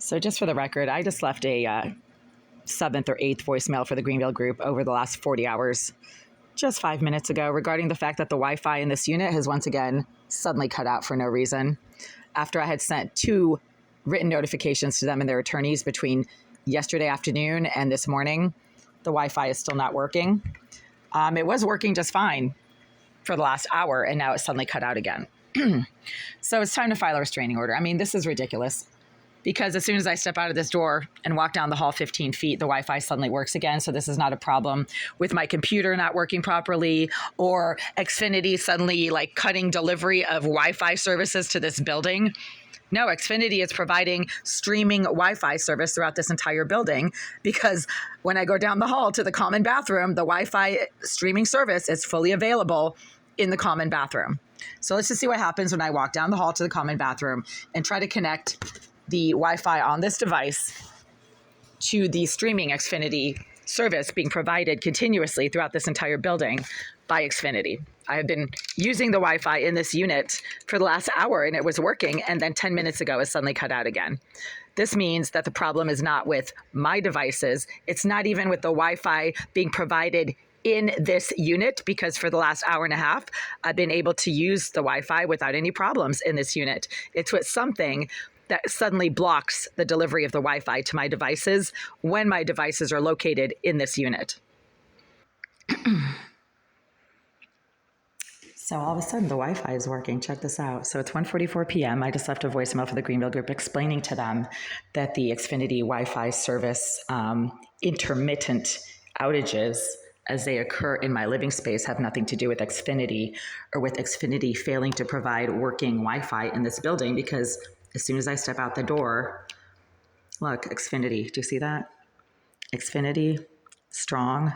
So just for the record, I just left a seventh or eighth voicemail for the Greenville group over the last 40 hours, just 5 minutes ago, regarding the fact that the Wi-Fi in this unit has once again suddenly cut out for no reason. After I had sent 2 written notifications to them and their attorneys between yesterday afternoon and this morning, the Wi-Fi is still not working. It was working just fine for the last hour, and now it's suddenly cut out again. So it's time to file a restraining order. I mean, this is ridiculous. Because as soon as I step out of this door and walk down the hall 15 feet, the Wi-Fi suddenly works again. So this is not a problem with my computer not working properly or Xfinity suddenly like cutting delivery of Wi-Fi services to this building. No, Xfinity is providing streaming Wi-Fi service throughout this entire building, because when I go down the hall to the common bathroom, the Wi-Fi streaming service is fully available in the common bathroom. So let's just see what happens when I walk down the hall to the common bathroom and try to connect the Wi-Fi on this device to the streaming Xfinity service being provided continuously throughout this entire building by Xfinity. I have been using the Wi-Fi in this unit for the last hour and it was working, and then 10 minutes ago it suddenly cut out again. This means that the problem is not with my devices. It's not even with the Wi-Fi being provided in this unit, because for the last hour and a half, I've been able to use the Wi-Fi without any problems in this unit. It's with something that suddenly blocks the delivery of the Wi-Fi to my devices when my devices are located in this unit. So all of a sudden the Wi-Fi is working. Check this out. So it's 1:44 p.m. I just left a voicemail for the Greenville group explaining to them that the Xfinity Wi-Fi service intermittent outages as they occur in my living space have nothing to do with Xfinity or with Xfinity failing to provide working Wi-Fi in this building, because as soon as I step out the door, look, Xfinity, do you see that? Xfinity, strong.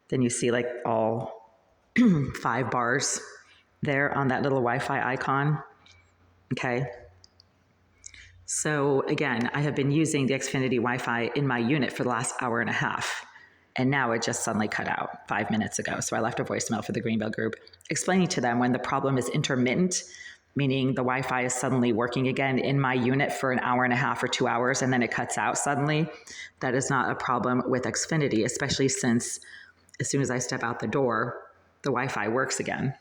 Then you see like all 5 bars there on that little Wi-Fi icon. Okay. So again, I have been using the Xfinity Wi-Fi in my unit for the last hour and a half, and now it just suddenly cut out 5 minutes ago. So I left a voicemail for the Greenville group explaining to them when the problem is intermittent, meaning the Wi-Fi is suddenly working again in my unit for an hour and a half or 2 hours, and then it cuts out suddenly. That is not a problem with Xfinity, especially since as soon as I step out the door, the Wi-Fi works again.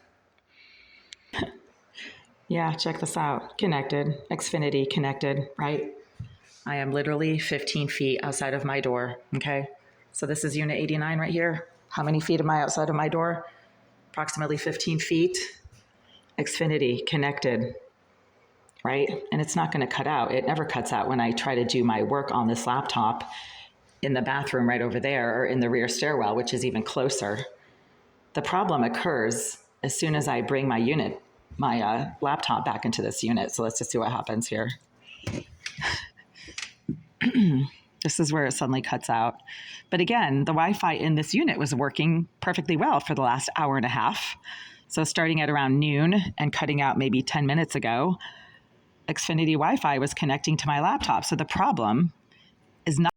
Yeah, check this out. Connected, Xfinity connected, right? I am literally 15 feet outside of my door, okay? So this is unit 89 right here. How many feet am I outside of my door? Approximately 15 feet. Xfinity connected, right? And it's not going to cut out. It never cuts out when I try to do my work on this laptop in the bathroom right over there, or in the rear stairwell, which is even closer. The problem occurs as soon as I bring my unit, my laptop back into this unit. So let's just see what happens here. This is where it suddenly cuts out. But again, the Wi-Fi in this unit was working perfectly well for the last hour and a half. So starting at around noon and cutting out maybe 10 minutes ago, Xfinity Wi-Fi was connecting to my laptop. So the problem is not